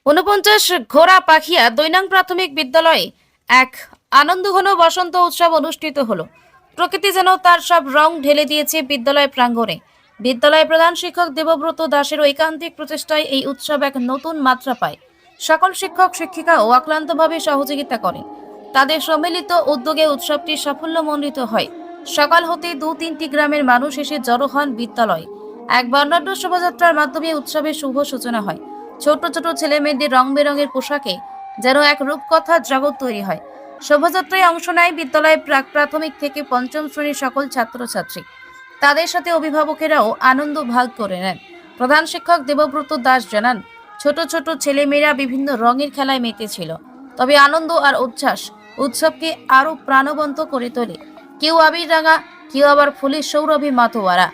৪৯ ঘোড়া পাখিয়া ২ নং প্রাথমিক বিদ্যালয়ে এক আনন্দঘন বসন্ত উৎসব অনুষ্ঠিত হলো। প্রকৃতি যেন তার সব রং ঢেলে দিয়েছে বিদ্যালয় প্রাঙ্গণে। বিদ্যালয়ের প্রধান শিক্ষক দেবব্রত দাসের ঐকান্তিক প্রচেষ্টায় এই উৎসব এক নতুন মাত্রা পায়। সকল শিক্ষক শিক্ষিকাও অক্লান্তভাবে সহযোগিতা করেন। তাদের সম্মিলিত উদ্যোগে উৎসবটি সাফল্যমণ্ডিত হয়। সকাল হতে ২-৩টি গ্রামের মানুষ এসে জড়ো হন বিদ্যালয়ে। এক বর্ণাঢ্য শোভাযাত্রার মাধ্যমে উৎসবের শুভ সূচনা হয়। ছোট ছোট ছেলে মেয়েদের রং বেরঙের পোশাকে যেন এক রূপকথার জগৎ তৈরি হয়। শোভাযাত্রায় অংশ নেয় বিদ্যালয়ের প্রাথমিক থেকে পঞ্চম শ্রেণীর সকল ছাত্রছাত্রী। তাদের সাথে অভিভাবকেরাও আনন্দ ভাগ করে নেন। প্রধান শিক্ষক দেবব্রত দাস জানান, ছোট ছোট ছেলেমেয়েরা বিভিন্ন রঙের খেলায় মেতেছিল। তবে আনন্দ আর উচ্ছ্বাস উৎসবকে আরো প্রাণবন্ত করে তোলে। কেউ আবির রাঙা, কেউ আবার ফুলের সৌরভে মাতোয়ারা।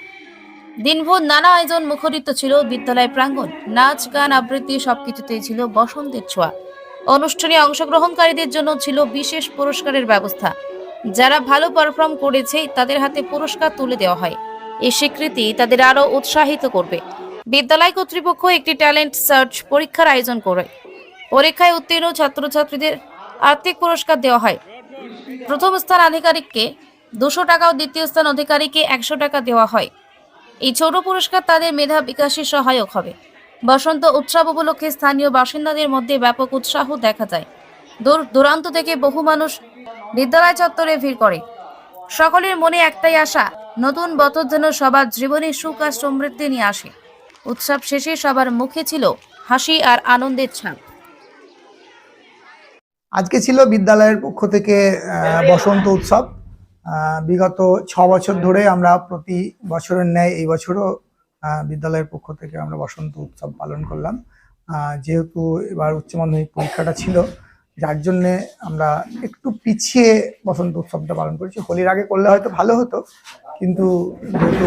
দিনভর নানা আয়োজন মুখরিত ছিল বিদ্যালয় প্রাঙ্গণ। নাচ, গান, আবৃত্তি সবকিছুতেই ছিল বসন্তের ছোঁয়া। অনুষ্ঠানে অংশগ্রহণকারীদের জন্য ছিল বিশেষ পুরস্কারের ব্যবস্থা। যারা ভালো পারফর্ম করেছে তাদের হাতে পুরস্কার তুলে দেওয়া হয়। এই স্বীকৃতি তাদের আরো উৎসাহিত করবে। বিদ্যালয় কর্তৃপক্ষ একটি ট্যালেন্ট সার্চ পরীক্ষার আয়োজন করে। পরীক্ষায় উত্তীর্ণ ছাত্রছাত্রীদের আর্থিক পুরস্কার দেওয়া হয়। প্রথম স্থান আধিকারিককে 200 টাকা ও দ্বিতীয় স্থান অধিকারীকে 100 টাকা দেওয়া হয়। এই ছোট পুরস্কার তাদের মেধা বিকাশে সহায়ক হবে। বসন্ত উৎসব উপলক্ষে স্থানীয় বাসিন্দাদের মধ্যে ব্যাপক উৎসাহ দেখা যায়। দূর দূরান্ত থেকে বহু মানুষ বিদ্যালয় চত্বরে ভিড় করে। সকলের মনে একটাই আশা, নতুন বছর যেন সবার জীবনে সুখ আর সমৃদ্ধি নিয়ে আসে। উৎসব শেষে সবার মুখে ছিল হাসি আর আনন্দের ছাপ। আজকে ছিল বিদ্যালয়ের পক্ষ থেকে বসন্ত উৎসব। বিগত 6 বছর ধরে আমরা প্রতি বছরের ন্যায় এই বছরও বিদ্যালয়ের পক্ষ থেকে আমরা বসন্ত উৎসব পালন করলাম। যেহেতু এবার উচ্চ মাধ্যমিক পরীক্ষাটা ছিল, যার জন্যে আমরা একটু পিছিয়ে বসন্ত উৎসবটা পালন করেছি। হোলির আগে করলে হয়তো ভালো হতো, কিন্তু যেহেতু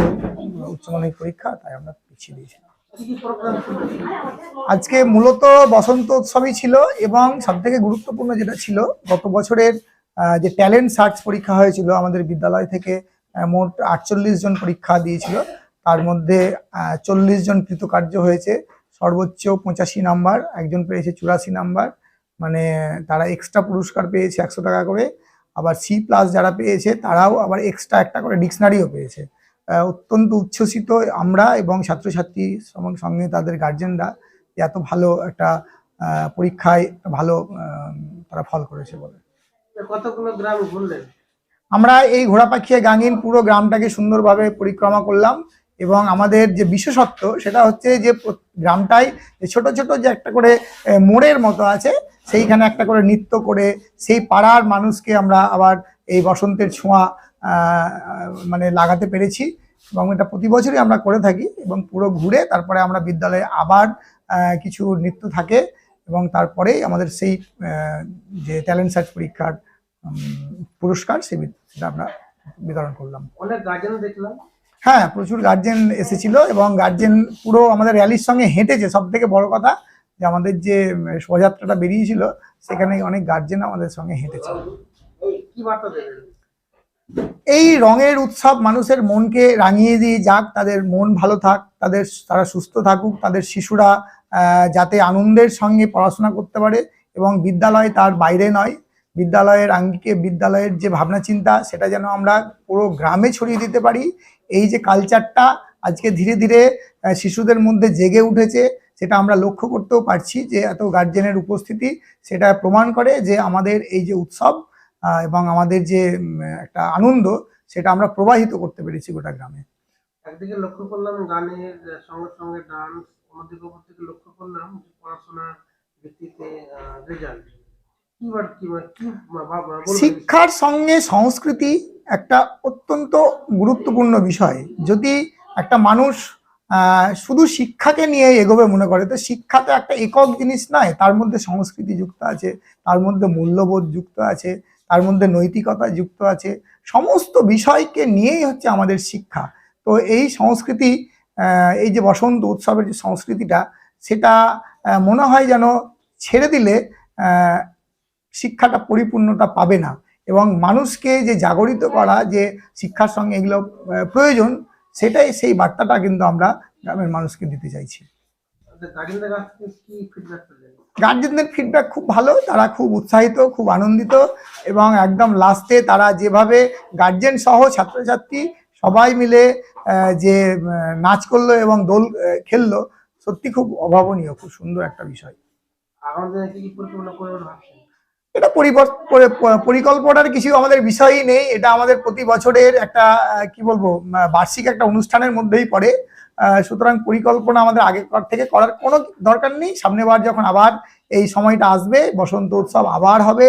উচ্চ মাধ্যমিক পরীক্ষা তাই আমরা পিছিয়ে দিয়েছি। আজকে মূলত বসন্ত উৎসবই ছিল, এবং সব থেকে গুরুত্বপূর্ণ যেটা ছিল, গত বছরের যে ট্যালেন্ট সার্চ পরীক্ষা হয়েছিল আমাদের বিদ্যালয় থেকে, মোট 48 জন পরীক্ষা দিয়েছিল। তার মধ্যে 40 জন কৃতকার্য হয়েছে। সর্বোচ্চ 85 নাম্বার, একজন পেয়েছে 84 নাম্বার, মানে তারা এক্সট্রা পুরস্কার পেয়েছে 100 টাকা করে। আবার C+ যারা পেয়েছে তারাও আবার এক্সট্রা একটা করে ডিকশনারিও পেয়েছে। অত্যন্ত উচ্ছ্বসিত আমরা এবং ছাত্রছাত্রী সঙ্গে তাদের গার্জেনরা, এত ভালো একটা পরীক্ষায় ভালো তারা ফল করেছে বলে। কতগুলো গ্রাম ঘুরলেন? আমরা এই ঘোড়াপাখিয়া গাঙ্গিন পুরো গ্রামটাকে সুন্দরভাবে পরিক্রমা করলাম, এবং আমাদের যে বিশেষত্ব সেটা হচ্ছে যে গ্রামটাই ছোট ছোট যে একটা করে মোড়ের মতো আছে, সেইখানে একটা করে নৃত্য করে সেই পাড়ার মানুষকে আমরা আবার এই বসন্তের ছোঁয়া মানে লাগাতে পেরেছি। এবং এটা প্রতি বছরই আমরা করে থাকি, এবং পুরো ঘুরে তারপরে আমরা বিদ্যালয়ে আবার কিছু নৃত্য থাকে, এবং তারপরেই আমাদের সেই যে ট্যালেন্ট সার্চ পরীক্ষার পুরস্কার সেটা আমরা বিতরণ করলাম। অনেক গার্জেনও দেখলাম। হ্যাঁ, প্রচুর গার্জেন এসেছিল, এবং গার্জেন পুরো আমাদের র্যালির সঙ্গে হেঁটেছে। সব থেকে বড় কথা যে আমাদের যে শোভাযাত্রাটা বেরিয়েছিল সেখানে অনেক গার্জেন আমাদের সঙ্গে হেঁটেছে। কি বার্তা দেবেন? এই রঙের উৎসব মানুষের মনকে রাঙিয়ে দিয়ে যাক, তাদের মন ভালো থাক, তারা সুস্থ থাকুক, তাদের শিশুরা যাতে আনন্দের সঙ্গে পড়াশোনা করতে পারে, এবং বিদ্যালয় তার বাইরে নয়। বিদ্যালয়ের আঙ্গিকে, বিদ্যালয়ের যে ভাবনা চিন্তা, সেটা যেন আমরা পুরো গ্রামে ছড়িয়ে দিতে পারি। এই যে কালচারটা আজকে ধীরে ধীরে শিশুদের মধ্যে জেগে উঠেছে, সেটা আমরা লক্ষ্য করতেও পারছি যে এত গার্জেনের উপস্থিতি সেটা প্রমাণ করে যে আমাদের এই যে উৎসব এবং আমাদের যে একটা আনন্দ, সেটা আমরা প্রবাহিত করতে পেরেছি গোটা গ্রামে। একদিকে লক্ষ্য করলাম গানের সঙ্গে সঙ্গে ডান্স, অন্যদিকে অপর দিকে লক্ষ্য করলাম পড়াশোনার ভিত্তিতে রেজাল্ট। শিক্ষার সঙ্গে সংস্কৃতি একটা অত্যন্ত গুরুত্বপূর্ণ বিষয়। যদি একটা মানুষ শুধু শিক্ষাকে নিয়ে এগোবে মনে করে, তো শিক্ষা তো একটা একক জিনিস নয়, তার মধ্যে সংস্কৃতি যুক্ত আছে, তার মধ্যে মূল্যবোধ যুক্ত আছে, তার মধ্যে নৈতিকতা যুক্ত আছে। সমস্ত বিষয়কে নিয়েই হচ্ছে আমাদের শিক্ষা। তো এই সংস্কৃতি, এই যে বসন্ত উৎসবের যে সংস্কৃতিটা, সেটা মনে হয় যেন ছেড়ে দিলে শিক্ষাটা পরিপূর্ণতা পাবে না, এবং মানুষকে যে জাগরিত করা যে শিক্ষার সঙ্গে এগুলো প্রয়োজন, সেই বার্তাটা কিন্তু আমরা গ্রামের মানুষকে দিতে চাইছি। গার্জেনদের কাছ থেকে কি ফিডব্যাক পেলেন? গার্জেনদের ফিডব্যাক খুব ভালো, তারা খুব উৎসাহিত, খুব আনন্দিত, এবং একদম লাস্টে তারা যেভাবে গার্জেন সহ ছাত্রছাত্রী সবাই মিলে যে নাচ করলো এবং দোল খেললো, সত্যি খুব অভাবনীয়, খুব সুন্দর একটা বিষয়। আগামী দিনে কি পরিকল্পনা করবেন ভাবছেন? এটা পরিকল্পনার কিছু আমাদের বিষয়ই নেই, এটা আমাদের প্রতি বছরের একটা কি বলবো বার্ষিক একটা অনুষ্ঠানের মধ্যেই পড়ে। সুতরাং পরিকল্পনা আমাদের আগেকার থেকে করার কোনো দরকার নেই। সামনেবার যখন আবার এই সময়টা আসবে, বসন্ত উৎসব আবার হবে,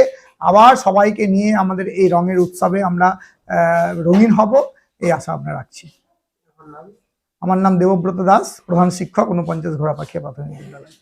আবার সবাইকে নিয়ে আমাদের এই রঙের উৎসবে আমরা রঙিন হব, এই আশা আমরা রাখছি। আপনার নাম? আমার নাম দেবব্রত দাস, প্রধান শিক্ষক ৪৯ ঘোড়াপাখিয়া প্রাথমিক বিদ্যালয়।